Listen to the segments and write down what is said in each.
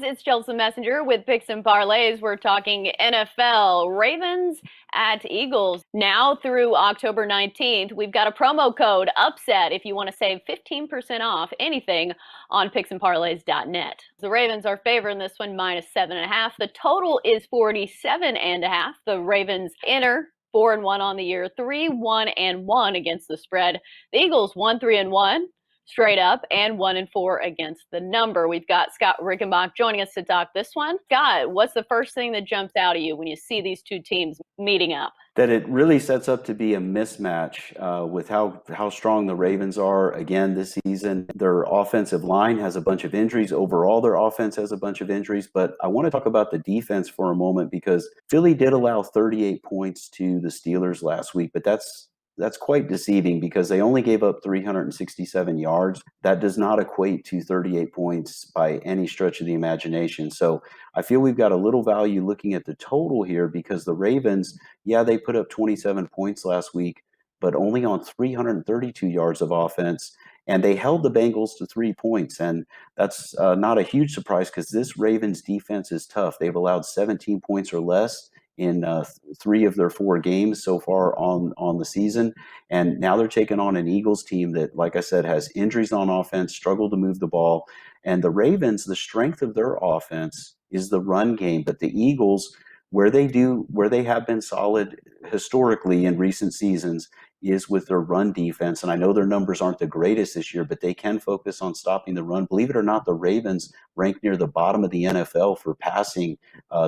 It's Chelsa Messenger with Picks and Parlays. We're talking NFL. Ravens at Eagles. Now through October 19th, we've got a promo code UPSET if you want to save 15% off anything on picksandparlays.net. The Ravens are favored in this one, -7.5. The total is 47.5. The Ravens enter 4-1 on the year, 3-1-1 against the spread. The Eagles 1-3-1 straight up and 1-4 against the number. We've got Scott Rickenbach joining us to talk this one. Scott, what's the first thing that jumps out at you when you see these two teams meeting up? That it really sets up to be a mismatch with how strong the Ravens are again this season. Their offensive line has a bunch of injuries. Overall, their offense has a bunch of injuries. But I want to talk about the defense for a moment because Philly did allow 38 points to the Steelers last week, but that's quite deceiving because they only gave up 367 yards. That does not equate to 38 points by any stretch of the imagination. So I feel we've got a little value looking at the total here because the Ravens, yeah, they put up 27 points last week, but only on 332 yards of offense. And they held the Bengals to 3 points. And that's not a huge surprise because this Ravens defense is tough. They've allowed 17 points or less in 3 of their 4 games so far on the season. And now they're taking on an Eagles team that, like I said, has injuries on offense, struggle to move the ball. And the Ravens, the strength of their offense is the run game. But the Eagles, where they have been solid historically in recent seasons, is with their run defense. And I know their numbers aren't the greatest this year, but they can focus on stopping the run. Believe it or not, the Ravens rank near the bottom of the NFL for passing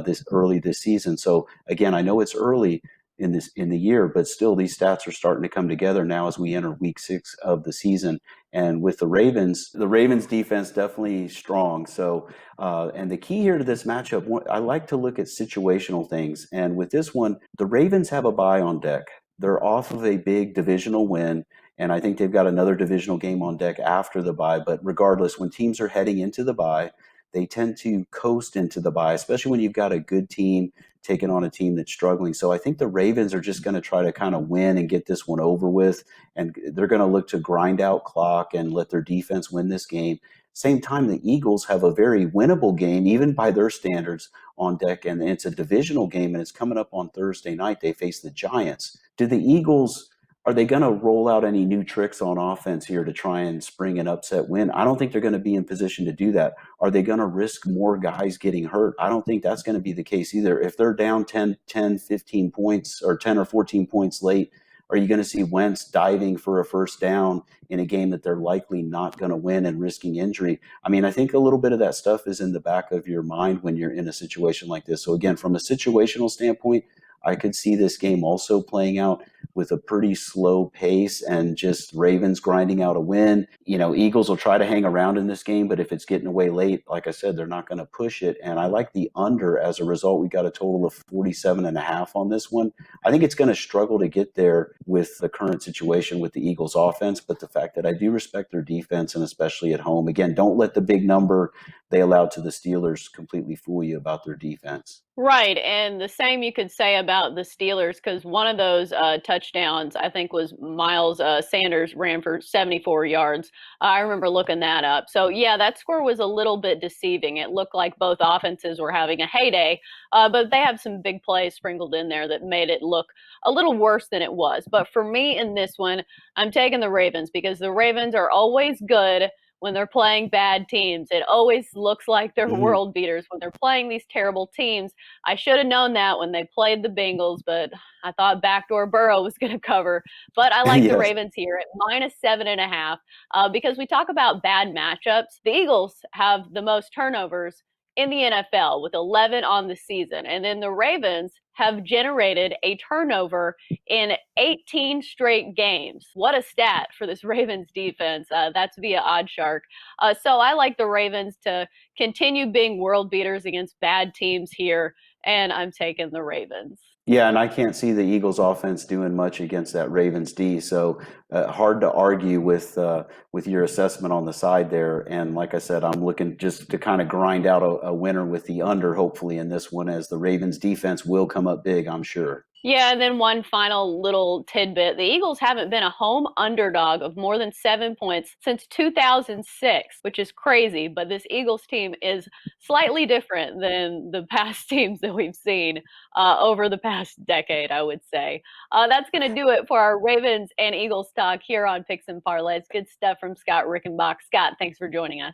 this season. So again, I know it's early in the year, but still these stats are starting to come together now as we enter week 6 of the season. And with the Ravens defense definitely strong. So and the key here to this matchup, I like to look at situational things. And with this one, the Ravens have a bye on deck. They're off of a big divisional win, and I think they've got another divisional game on deck after the bye. But regardless, when teams are heading into the bye, they tend to coast into the bye, especially when you've got a good team taking on a team that's struggling. So I think the Ravens are just going to try to kind of win and get this one over with, and they're going to look to grind out clock and let their defense win this game. Same time, the Eagles have a very winnable game, even by their standards, on deck, and it's a divisional game, and it's coming up on Thursday night. They face the Giants. Are they going to roll out any new tricks on offense here to try and spring an upset win? I don't think they're going to be in position to do that. Are they going to risk more guys getting hurt? I don't think that's going to be the case either. If they're down 10, 15 points or 10 or 14 points late, are you going to see Wentz diving for a first down in a game that they're likely not going to win and risking injury? I mean, I think a little bit of that stuff is in the back of your mind when you're in a situation like this. So again, from a situational standpoint, I could see this game also playing out with a pretty slow pace and just Ravens grinding out a win. Eagles will try to hang around in this game, but if it's getting away late, like I said, they're not going to push it. And I like the under as a result. We got a total of 47.5 on this one. I think it's going to struggle to get there with the current situation with the Eagles offense, but the fact that I do respect their defense, and especially at home, again, don't let the big number they allowed to the Steelers completely fool you about their defense. Right, and the same you could say about the Steelers because one of those touchdowns, I think, was Miles Sanders ran for 74 yards. I remember looking that up. So, yeah, that score was a little bit deceiving. It looked like both offenses were having a heyday, but they have some big plays sprinkled in there that made it look a little worse than it was. But for me in this one, I'm taking the Ravens because the Ravens are always good when they're playing bad teams. It always looks like they're world beaters when they're playing these terrible teams. I should have known that when they played the Bengals, but I thought backdoor Burrow was going to cover. But I like Yes. the Ravens here at -7.5 because we talk about bad matchups. The Eagles have the most turnovers in the NFL with 11 on the season. And then the Ravens have generated a turnover in 18 straight games. What a stat for this Ravens defense. That's via OddsShark. So I like the Ravens to continue being world beaters against bad teams here, and I'm taking the Ravens. Yeah, and I can't see the Eagles offense doing much against that Ravens D. So hard to argue with your assessment on the side there. And like I said, I'm looking just to kind of grind out a winner with the under, hopefully, in this one, as the Ravens defense will come up big, I'm sure. Yeah, and then one final little tidbit. The Eagles haven't been a home underdog of more than 7 points since 2006, which is crazy. But this Eagles team is slightly different than the past teams that we've seen over the past decade, I would say. That's going to do it for our Ravens and Eagles talk here on Picks and Parlays. Good stuff from Scott Rickenbach. Scott, thanks for joining us.